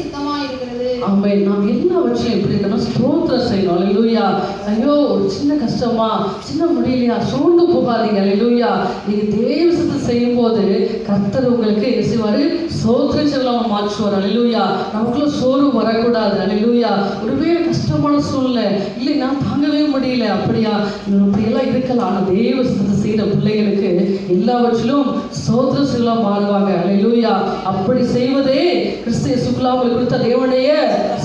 ஆமென். நாம் எல்லாவற்றையும் எப்படி இருக்கணும்? ஸ்தோத்திரம் செய்யணும். அல்லேலூயா. ஐயோ ஒரு சின்ன கஷ்டமா, சின்ன முடியலையா, சோர்ந்து போகாதீங்க. அல்லேலூயா. நீங்க தேவ சித்தத்தை செய்யும்போது கர்த்தர் உங்களுக்கு என்ன செய்வாரு? ஸ்தோத்திரம் செல்லாம மாற்றுவார். அல்லேலூயா. நமக்குள்ள சோர்வு வரக்கூடாது. அல்லேலூயா. ஒருவேளை கஷ்டமான சூழ்நிலை இல்லை, நான் தாங்கவே முடியல, அப்படியா அப்படியெல்லாம் இருக்கலாம். ஆனால் தேவ சித்தத்தை செய்த பிள்ளைகளுக்கு எல்லாவற்றிலும் ஸ்தோத்திரம் செல்ல மாறுவாங்க. அல்லேலூயா. அப்படி செய்வதே கிறிஸ்து இயேசுக்குள்ள உங்களுக்கு கொடுத்த தேவனுடைய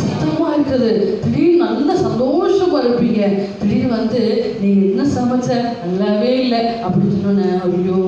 சித்தமா இருக்குது. திடீர்னு நல்ல சந்தோஷமா இருப்பீங்க. திடீர்னு வந்து நீங்க என்ன சமைச்ச, நல்லாவே இல்லை அப்படின்னு சொன்னோன்னே, ஐயோ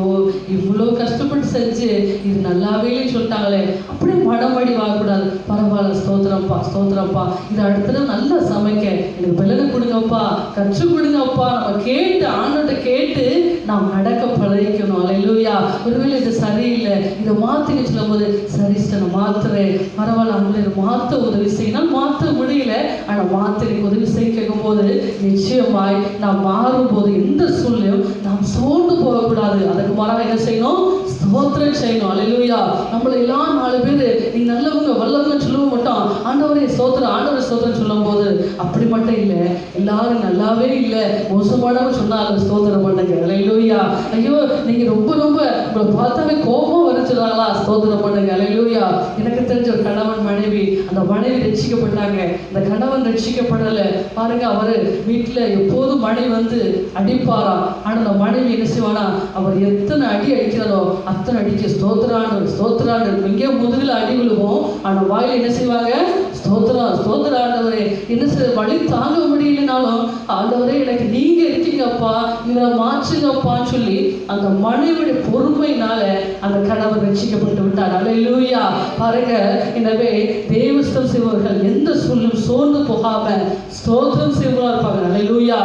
இவ்வளோ கஷ்டப்பட்டு செஞ்சு இது நல்லாவே இல்லைன்னு சொல்லிட்டாங்களே, அப்படியே மடமடி வாங்கக்கூடாது. பரவாயில்ல, ஸ்தோத்திரம்ப்பா ஸ்தோத்திரம்ப்பா, இது அடுத்தது நல்லா சமைக்க எனக்கு பலனை கொடுங்கப்பா, கற்றுக் கொடுங்கப்பா. நம்ம கேட்டு ஆண்டோட்ட கேட்டு நாம் நடக்க பழகிக்கணும். அல்லேலூயா. ஒருவேளை இது சரியில்லை, இதை மாற்றிக்க சொல்லும் போது சரி நான் மாத்துறேன், பரவாயில்ல அவங்களை மாற்ற உதவி செய்யணும். மாற்ற முடியல, ஆனால் மாற்ற உதவி செய்ய கேட்கும் போது நிச்சயமாய் நாம் மாறும்போது எந்த சூழ்நிலையும் நாம் சோர்ந்து போகக்கூடாது. அதுக்கு மாறாக என்ன செய்யணும்? ஸ்தோத்திரம் செய்யணும். அல்லேலூயா. நம்மளை எல்லா 4 பேர் நீ நல்லவங்க வல்லவங்க சொல்லவும் மாட்டோம். ஆண்டவரே ஸ்தோத்திரம், ஆண்டவரே ஸ்தோத்திரம் சொல்லும் போது அப்படி மட்டும் இல்லை, எல்லாரும் நல்லாவே இல்லை மோசமானவங்க சொன்னாலும் ஸ்தோத்திரம் பண்ணுங்க. அல்லேலூயா. ஐயோ நீங்க ரொம்ப ரொம்ப உங்களை பார்த்தாவே கோபம் வருச்சுறாங்களா, ஸ்தோத்திரம் பண்ணுங்க. அல்லேலூயா. எனக்கு தெரிஞ்ச ஒரு கணவன் மனைவி, அந்த மனைவி ரட்சிக்கப்பட்டாங்க, இந்த கணவன் ரட்சிக்கப்படலை. பாருங்க, அவரு வீட்டுல எப்போதும் மனைவி வந்து அடிப்பாராம். ஆனா அந்த மனைவி என்ன செய்வானா, அவர் எத்தனை அடி அடிக்கிறாரோ அத்தனை அடிக்க ஸ்தோத்திராண்டவர் ஸ்தோத்திராண்டவர். எங்கேயோ முதுகுல அடி விழுவோம், ஆனா வாயில என்ன செய்வாங்க? ஸ்தோத்திரம் ஸ்தோத்திர ஆண்டவரே. என்ன செய்ய வழி தாங்க முடியலனாலும் ஆண்டவரே எனக்கு நீங்க இருக்கீங்கப்பா, இவரை மாற்றுங்கப்பான்னு சொல்லி அந்த மனைவியுடைய பொறுமையினால அந்த கணவர் ரட்சிக்கப்பட்டு விட்டார். அல்லேலூயா. பாருங்க, எனவே தேவஸ்தம் செய்வர்கள் எந்த சொல்லும் சோர்ந்து போகாம ஸ்தோத்திரம் செய்வர்களா இருப்பாங்க. அல்லேலூயா.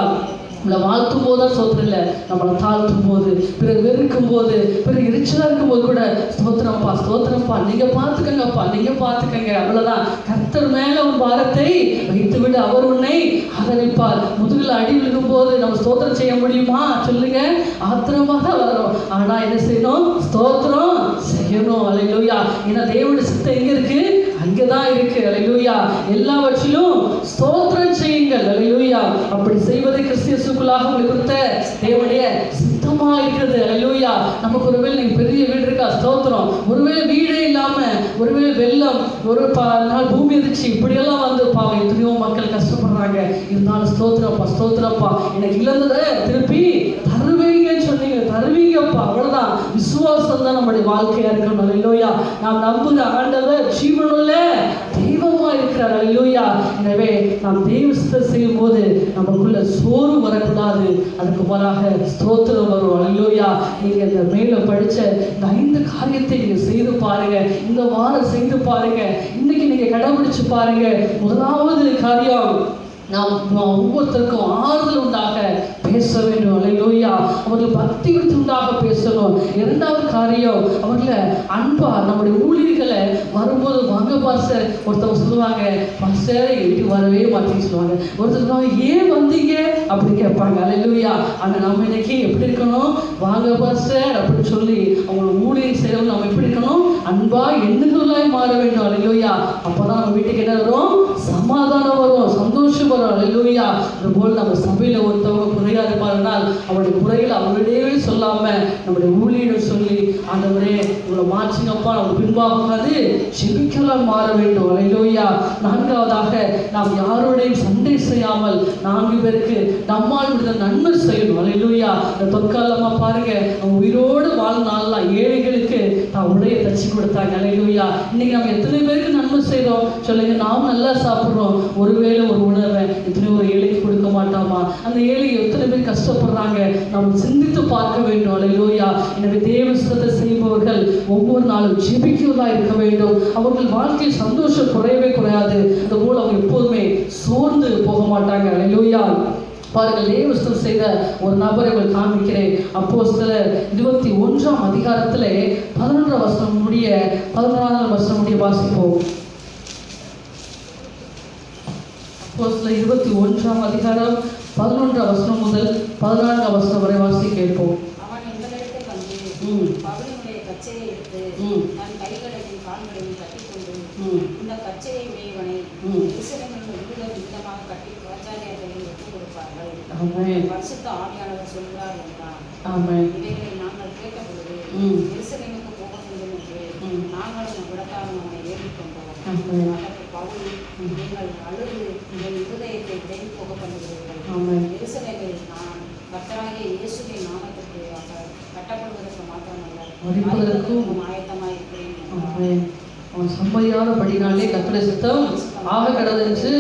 நம்மளை வாழ்த்தும் போது தான் ஸ்தோத்திரம் இல்லை, நம்மளை தாழ்த்தும் போது, பிறகு வெறுக்கும் போது, பிறகு எரிச்சலாக இருக்கும்போது கூட ஸ்தோத்திரம்ப்பா ஸ்தோத்திரம்ப்பா, நீங்க பார்த்துக்கங்கப்பா, நீங்க பார்த்துக்கங்க, அவ்வளோதான். கர்த்தர் மேல ஒரு பாரத்தை வைத்துவிடு, அவர் உன்னை ஆதரிப்பார். முதுகில் அடி விழுகும் போது நம்ம ஸ்தோத்திரம் செய்ய முடியுமா? சொல்லுங்க, ஆத்திரமா தான் வரும். ஆனா என்ன செய்யணும்? ஸ்தோத்திரம் செய்யணும். அல்லேலூயா. ஏன்னா தேவனுடைய சித்தம் எங்க இருக்கு? அங்கதான் இருக்கு. அல்லேலூயா. எல்லாவற்றிலும் ஸ்தோத்திரம் செய்யுங்கள். அல்லேலூயா. அப்படி செய்வதை கிறிஸ்து இயேசுக்குள்ளாக உங்களுக்கு கொடுத்த தேவனுடைய சித்தமா இருக்கிறது. அல்லேலூயா. நமக்கு ஒருவேளை நீங்க பெரிய வீடு இருக்கா, ஸ்தோத்திரம். ஒருவேளை வீடே இல்லாம, ஒருவேளை வெள்ளம், ஒரு நாள் பூமி எதிர்ச்சி, இப்படியெல்லாம் வந்து பாவம் எத்தனையோ மக்கள் கஷ்டப்படுறாங்க. இருந்தாலும் ஸ்தோத்திரப்பா ஸ்தோத்திரப்பா, எனக்கு இழந்ததை திருப்பி தருவீங்கன்னு சொன்னீங்க, தருவீங்கப்பா. அவ்வளவுதான். விசுவாசம் தான் நம்முடைய வாழ்க்கையா இருக்கணும். அல்லேலூயா. நாம் நம்புகிற ஆண்டவர் ஜீவனுள்ள தெய்வமா இருக்கிறார். அல்லேலூயா. எனவே நாம் தெய்வ சித்தம் செய்யும் போது நமக்குள்ள சோர்வு வரக்கூடாது, அதுக்கு மாறாக ஸ்தோத்திரம் வரும். அல்லேலூயா. நீங்க இந்த மேல படிச்ச இந்த 5 காரியத்தை நீங்க செய்து பாருங்க, இந்த வாரம் செய்து பாருங்க, இன்னைக்கு நீங்க கடைபிடிச்சு பாருங்க. முதலாவது காரியம், நாம் ஒவ்வொருத்தருக்கும் ஆறுதல் உண்டாக பேச வேண்டும். அல்லேலூயா. அவர்கள் பக்தி உண்டாக பேசணும். 2வது காரியம், அவர்களை அன்பா நம்முடைய ஊழியர்களை வரும்போது வாங்க பாஸ்டர், ஒருத்தவங்க சொல்லுவாங்க பாஸ்டர் வீட்டுக்கு வரவே மாட்டேன்னு சொல்லுவாங்க. ஒருத்தர் சொல்லுவாங்க ஏன் வந்தீங்க அப்படி கேட்பாங்க. அல்லேலூயா. ஆனா நம்ம இன்னைக்கு எப்படி இருக்கணும்? வாங்க பாஸ்டர் அப்படின்னு சொல்லி அவங்களோட ஊழியர் செய்யறவங்க நம்ம எப்படி இருக்கணும்? அன்பா எண்ணுகளாய் மாற வேண்டும். அல்லேலூயா. அப்பதான் நம்ம வீட்டுக்கு என்ன வரும்? சமாதானம் வரும், சந்தோஷம் வரும். அல்லேலூயா. அதுபோல் நம்ம சபையில ஒருத்தவங்க குறையா இருப்பாருனால் அவருடைய குறைகளை அவருடையவே சொல்லாம நம்முடைய ஊழியர்கள் சொல்லி, ஆண்டவரே உங்களை மாற்றுங்கப்பா, நம்ம பின்பாகாது ஜெபிக்கலாம் மாற வேண்டும். அல்லேலூயா. 4வதாக, நாம் யாரோடையும் சண்டை செய்யாமல் 4 பேருக்கு நம்மால் முடிந்த நன்மை செய்யணும். அல்லேலூயா. இந்த தொற்காலமா பாருங்க, அவங்க உயிரோடு வாழ்நாள்லாம் ஏழைகளுக்கு தான் உடைய தச்சு கொடுத்தாங்க. அல்லேலூயா. இன்னைக்கு நம்ம எத்தனை பேருக்கு நன்மை செய்றோம் சொல்லுங்க? நாம் நல்லா சாப்பிட்றோம், ஒருவேளை ஒரு உணவை எத்தனை ஒரு ஏழைக்கு கொடுக்க மாட்டோமா? அந்த ஏழை எத்தனை பேர் கஷ்டப்படுறாங்க, நாம் சிந்தித்து பார்க்க வேண்டும். அல்லேலூயா. எனவே தேவ சித்தத்தை செய்பவர்கள் ஒவ்வொரு நாளும் ஜெபிக்கிறதா இருக்க வேண்டும். அவர்கள் வாழ்க்கையில் சந்தோஷம் குறையவே குறையாது. அதுபோல் அவங்க எப்போதுமே சோர்ந்து போக மாட்டாங்க. அல்லேலூயா. பாருங்கள், தேவஸ்தம் செய்த ஒரு நபரை உங்களுக்கு காண்பிக்கிறேன். அப்போஸ்தலர் 21ஆம் அதிகாரத்திலே 11ஆம் வசனம் முடிய 14ஆம் வசனம் முடிய வாசிப்போம். அப்போஸ்தலர் 21ஆம் அதிகாரம் 11ஆம் வசனம் முதல் 14ஆம் வசனம் வரை வாசி கேட்போம். அவன் எங்களிடத்தில் வந்து பவுலினுடைய கச்சையை எடுத்து தன் கைகளில் கால்களையும் கட்டிக்கொண்டு இந்த கச்சையை மேய்வனை எருசலேமில் விடுதல் விதமாக கட்டி ஆச்சாரியர்களையும் ஒப்புக் கொடுப்பார்கள். பரிசுத்த ஆவியானவர் சொல்கிறார் என்றார். இவைகளை நாங்கள் கேட்ட பொழுது எருசலேமுக்கு போக வேண்டும் என்று நாங்களும் விடத்தாலும் அவனை ஏறிக்கொண்டோம். அதற்கு பவுல், நீங்கள் அழுது என் இருதயத்தை விலகி போக பண்ணுகிறீர்கள். எருசலேமில் நான் கர்த்தராகிய இயேசுவின் நாமத்திற்கு கட்டப்படுவதற்கு மாத்திரமல்ல ஆயத்தமாக இருக்கிறேன். அவன் செம்மையானபடினாலே கர்த்தருடைய சித்தம் ஆக கடந்து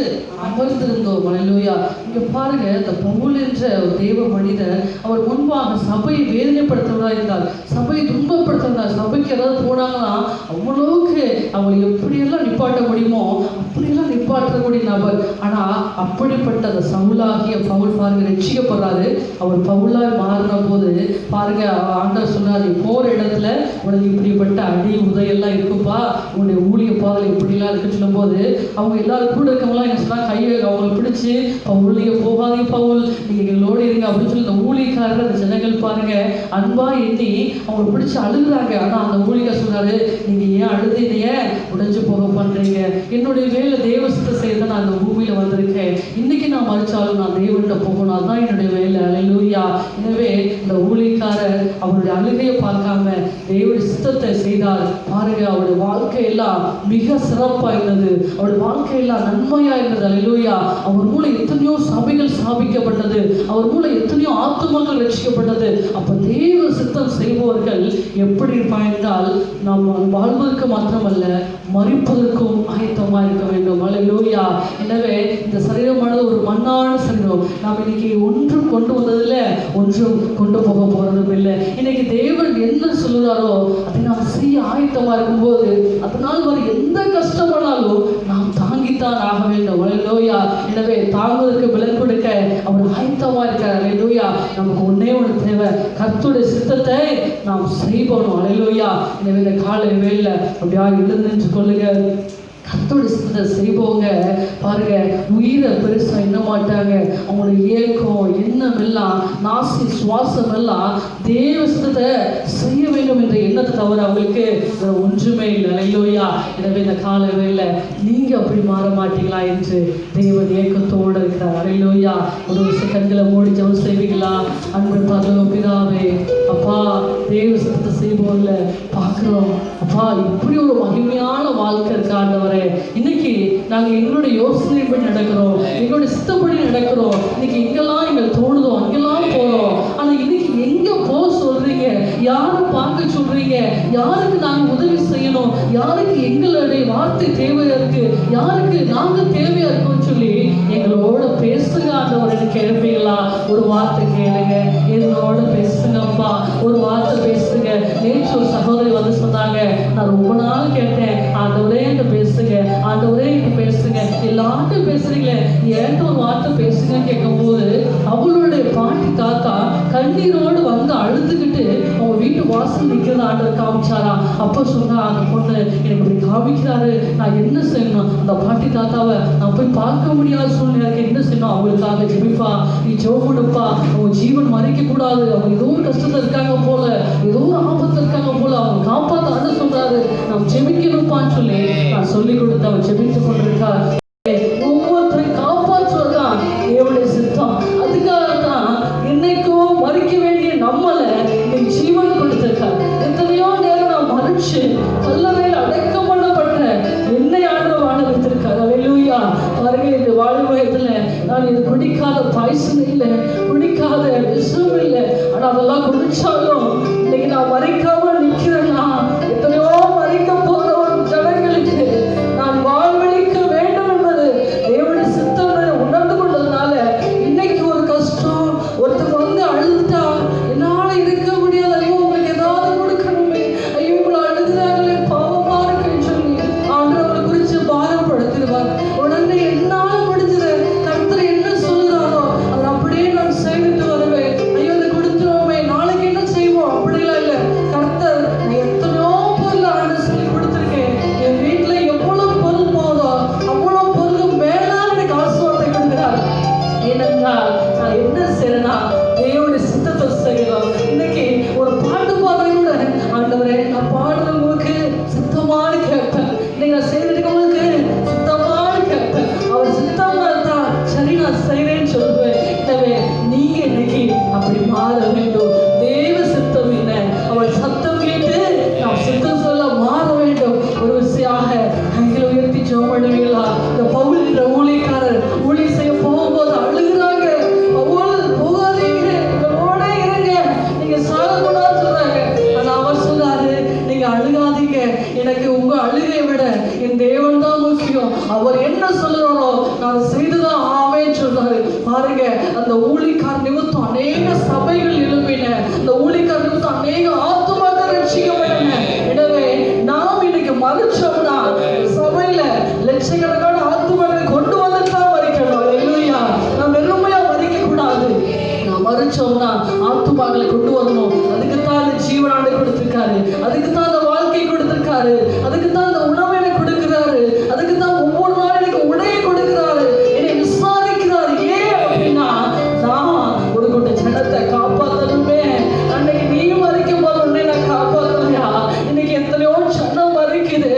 அமர்ந்திருந்தோம். அல்லேலூயா. இங்க பாருங்க, இந்த பவுல் என்ற ஒரு தேவ மனிதர் அவர் முன்பாக சபையை வேதனைப்படுத்துவதா இருந்தார், சபையை துன்பப்படுத்துறார். சபைக்கு ஏதாவது போனாங்கன்னா அவ்வளவுக்கு அவங்களை எப்படியெல்லாம் நிப்பாட்ட முடியுமோ அப்படியெல்லாம் நிப்பாட்டக்கூடிய நபர். ஆனா அப்படிப்பட்ட அந்த சவுலாகிய பவுல் பாருங்க ரட்சிக்கப்படுறாரு. அவர் பவுலாய் மாறின போது பாருங்க ஆண்டவர் சொன்னார், போற இடத்துல உனக்கு இப்படிப்பட்ட அடி உதையெல்லாம் இருக்குப்பா, உன்னுடைய ஊழிய பாதையில் இப்படிலாம் இருக்குன்னு சொல்லும் போது அவங்க எல்லாரும் கூட இருக்கவங்களாம் என்ன சொன்னா கையை அவங்களை பிடிச்சி பவுல் நீங்க போகாதீங்க, பவுல் நீங்க எங்களோட இருங்க அப்படின்னு சொல்லி இந்த ஊழியக்காரர் அந்த ஜனங்கள் பாருங்க அன்பா எண்ணி அவங்களை பிடிச்சி அழுகுறாங்க. ஆனா அந்த ஊழியக்காரர் சொன்னாரு, நீங்க ஏன் அழுதுனீங்க, உடைஞ்சு போக பண்றீங்க, என்னுடைய வேலை தேவசத்தை செய்ய நான் அந்த பூமியில வந்திருக்கேன், இன்னைக்கு நான் மறிச்சாலும் நான் தேவன்கிட்ட போகணும், அதுதான் என்னுடைய வேலை. அல்லேலூயா. எனவே இந்த ஊழியக்காரர் அவருடைய அழுகையை பார்க்காம தேவனுடைய சித்தத்தை செய்தார். பாருங்க அவருடைய வாழ்க்கையெல்லாம் மிக சிறப்பா இருந்தது, அவருடைய வாழ்க்கையெல்லாம் நன்மையா இருந்தது. அல்லேலூயா. அவர் மூலம் எத்தனையோ சபைகள் ஸ்தாபிக்கப்பட்டது, அவர் மூலம் எத்தனையோ ஆத்துமக்கள் ரட்சிக்கப்பட்டது. அப்ப தேவ சித்தம் செய்பவர்கள் எப்படி இருப்பாங்க என்றால் நம்ம வாழ்வதற்கு மாத்திரமல்ல மரிப்பதற்கும் ஆயத்தமா இருக்க வேண்டும். அல்லேலூயா. எனவே இந்த சரீரமானது ஒரு மண்ணான சரீரம். நாம் இன்னைக்கு ஒன்றும் கொண்டு வந்ததில்ல, ஒன்றும் கொண்டு போக போறதும் இல்லை. இன்னைக்கு தேவன் என்ன சொல்லுறாரோ அதை நாம் செய்ய ஆயத்தமா இருக்கும்போது அதனால் வர எந்த கஷ்டமானாலும் நாம் தாங்கித்தான் ஆக வேண்டும். அல்லேலூயா. எனவே தாங்குவதற்கு பலன் கொடுக்க அவர் ஆயத்தமா இருக்கார். அல்லேலூயா. நமக்கு ஒன்னே ஒன்று தேவை, கர்த்தருடைய சித்தத்தை நாம் செய்வோம். அல்லேலூயா. எனவே இந்த காலை வேளையில அப்படியா எழுந்து கொள்ளுங்க. கர்த்தருடைய சித்தத்தை செய்வோங்க. பாருங்க உயிரை பெருசா எண்ண மாட்டாங்க. அவங்களுடைய ஏக்கம் எண்ணம் எல்லாம் நாசி சுவாசம் எல்லாம் தேவ சித்தத்தை செய்ய வேண்டும் என்ற எண்ணத்தை தவிர அவங்களுக்கு ஒன்றுமே இல்லை. அல்லேலூயா. எனவே இந்த கால வேளையில நீங்க அப்படி மாற மாட்டீங்களா என்று தேவன் ஏக்கத்தோடு இருக்கிறார். அல்லேலூயா. ஒரு கண்களை மூடி ஜெபம் செய்வீங்களா? அன்பு பரலோக பிதாவே, அப்பா தேவ சித்தத்தை செய்வோம்ல பார்க்கிறோம். அப்பா இப்படி ஒரு மகிமையான வாழ்க்கை இருக்கு ஆண்டவரே. இன்னைக்கு நாங்க எங்களுடைய யோசனைப்படி நடக்கிறோம், எங்களுடைய சித்தப்படி நடக்கிறோம். இன்னைக்கு எங்கெல்லாம் எங்களுக்கு தோணுதோ அங்கெல்லாம் போறோம். ஆனா இன்னைக்கு எங்க போக சொல்றீங்க, யாரை பார்க்க சொல்றீங்க, யாருக்கு நாங்க உதவி செய்யணும், யாருக்கு எங்களுடைய வார்த்தை தேவையா இருக்கு, யாருக்கு நாங்க தேவையா இருக்கோம்னு சொல்லி எங்களோட பேசுங்க ஆண்டவரை. கேட்பீங்களா? ஒரு வார்த்தை கேளுங்க, என்னோட பேசுங்கப்பா, ஒரு வார்த்தை பேசுங்க. நேற்று ஒரு சகோதரி வந்து சொன்னாங்க, நான் ரொம்ப நாள் கேட்டேன் ஆண்டவரே என்கிட்ட பேசுங்க, ஆண்டவரே என்கிட்ட பேசுங்க, எல்லார்ட்டும் பேசுறீங்களே ஏன்ட்டு ஒரு வார்த்தை பேசுங்கன்னு கேட்கும்போது அவளுடைய பாட்டி தாத்தா கண்ணீரோடு வந்து அழுதுகிட்டு அவங்க வீட்டு வாசல் நிற்கிறத ஆண்டவர் காமிச்சாரா. அப்போ சொன்னா அந்த பொண்ணு எனக்கு இப்படி காமிக்கிறாரு, நான் என்ன செய்யணும்? அந்த பாட்டி தாத்தாவை நான் போய் பார்க்க முடியாத சூழ்நிலைக்கு என்ன செய்யணும்? அவங்களுக்காக ஜெபிப்பா, நீ ஜெபம் கொடுப்பா, அவங்க ஜீவன் மறைக்க கூடாது, அவங்க ஏதோ ஒரு கஷ்டத்துல இருக்காங்க போல, ஏதோ ஒரு ஆபத்துல இருக்காங்க போல, அவங்க காப்பாத்த ஆண்டு சொல்றாரு, நாம் ஜெபிக்கணும்ப்பான்னு சொல்லி நான் சொல்லி கொடுத்து அவன் ஜெபித்து கொண்டிருக்கார். ஒவ்வொருத்தரையும் காப்பாற்றுவதுதான் தேவனுடைய சித்தம். அதுக்காகத்தான் என்னைக்கும் மறிக்க வேண்டிய நம்மளை இன்னைக்கு ஜீவன் கொடுத்திருக்கார். எத்தனையோ நேரம் நான் மறிச்சு கல்லறையில் அடக்கம் பண்ணப்பட்ட என்னை ஆண்டவர் வாழ வைத்திருக்கார். அல்லேலூயா. பாருங்க இந்த வாழ்வயத்துல நான் இது பிடிக்காத பாய்சன் இல்லை, பிடிக்காத விஷம் இல்லை, ஆனா அதெல்லாம் குடிச்சாலும் இன்னைக்கு நான் மறிக்காம நிக்கிறேன்னா எத்தனையோ மறிக்க போற ஒரு ஜனங்களுக்கு நான் வாழ்வழிக்க வேண்டும் என்பது தேவனுடைய சித்தம் உணர்ந்து கொண்டதுனால இன்னைக்கு ஒரு கஷ்டம் ஒருத்தர் வந்து அழுதுட்டா என்னால இருக்க முடியாது, ஐயோ உங்களுக்கு ஏதாவது கொடுக்கணுமே, ஐயோ இவ்வளவு அழுதுறாங்களே பாவமா இருக்குன்னு சொல்லி ஆண்டவரை குறித்து பாரப்படுத்திடுவார். உடனே என்னால முடிஞ்சது கர்த்தர் என்ன சொல்லுறாரோ அதை அப்படியே நான் செய்துட்டு வருவேன். ஐயோ அதை கொடுத்துருவோமே, நாளைக்கு என்ன செய்வோம் எனக்கு உங்க அழுகையை விட என் தேவன் தான் முக்கியம். அவர் என்ன சொல்லுறாரோ நான் செய்துதான் ஆவேன்னு சொல்றாரு. பாருங்க, அந்த ஊழியக்கார நிமித்தம் அநேக சபைகள் எழுப்பின, அந்த ஊழியக்கார நிமித்தம் அநேக ஆத்துமாக்கள் ரட்சிக்கப்பட்டன. எனவே நாம் இன்னைக்கு மறிச்சோம்னா சபையில லட்சக்கணக்கான ஆத்துமாக்களை கொண்டு வந்துதான் மறிக்கணும். அல்லேலூயா. நாம் வெறுமையா மறிக்க கூடாது. நாம் மறிச்சோம்னா ஆத்துமாக்களை கொண்டு வரணும். அதுக்குத்தான் அந்த ஜீவனாண்டை கொடுத்திருக்காரு, அதுக்குத்தான் அந்த வாழ்க்கை கொடுத்திருக்காரு, அதுக்குத்தான் அந்த உணவை எனக்கு கொடுக்கிறாரு, அதுக்குத்தான் ஒவ்வொரு நாளும் எனக்கு உடையை கொடுக்கிறாரு, என்னை விசாரிக்கிறாரு. ஏன் அப்படின்னா நான் ஒரு கொண்ட ஜனத்தை காப்பாற்றணுமே. அன்னைக்கு நீ மறிக்கும் போது உன்னை நான் காப்பாற்றலையா? இன்னைக்கு எத்தனையோ ஜனம் மறிக்குது,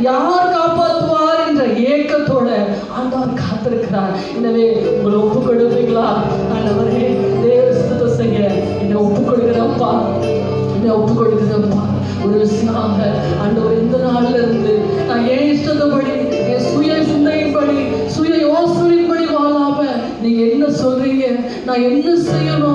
யார் காப்பாற்றுவார் என்ற ஏக்கத்தோட ஆண்டவர் காத்திருக்கிறார். எனவே உங்களை ஒப்பு கொடுப்பீங்களா? ஆண்டவரே, தேவ சித்தத்தை செய்ய என்னை ஒப்பு கொடுக்கிறப்பா, என்னை ஒப்பு கொடுக்கிறப்பா. ஒரு விஷயமாக ஆண்டவர் இந்த நாள்ல இருந்து நான் ஏன் இஷ்டத்தபடி, என் சுய சிந்தையின்படி, சுய யோசனையின்படி வாழாம நீங்க என்ன சொல்றீங்க, நான் என்ன செய்யணும்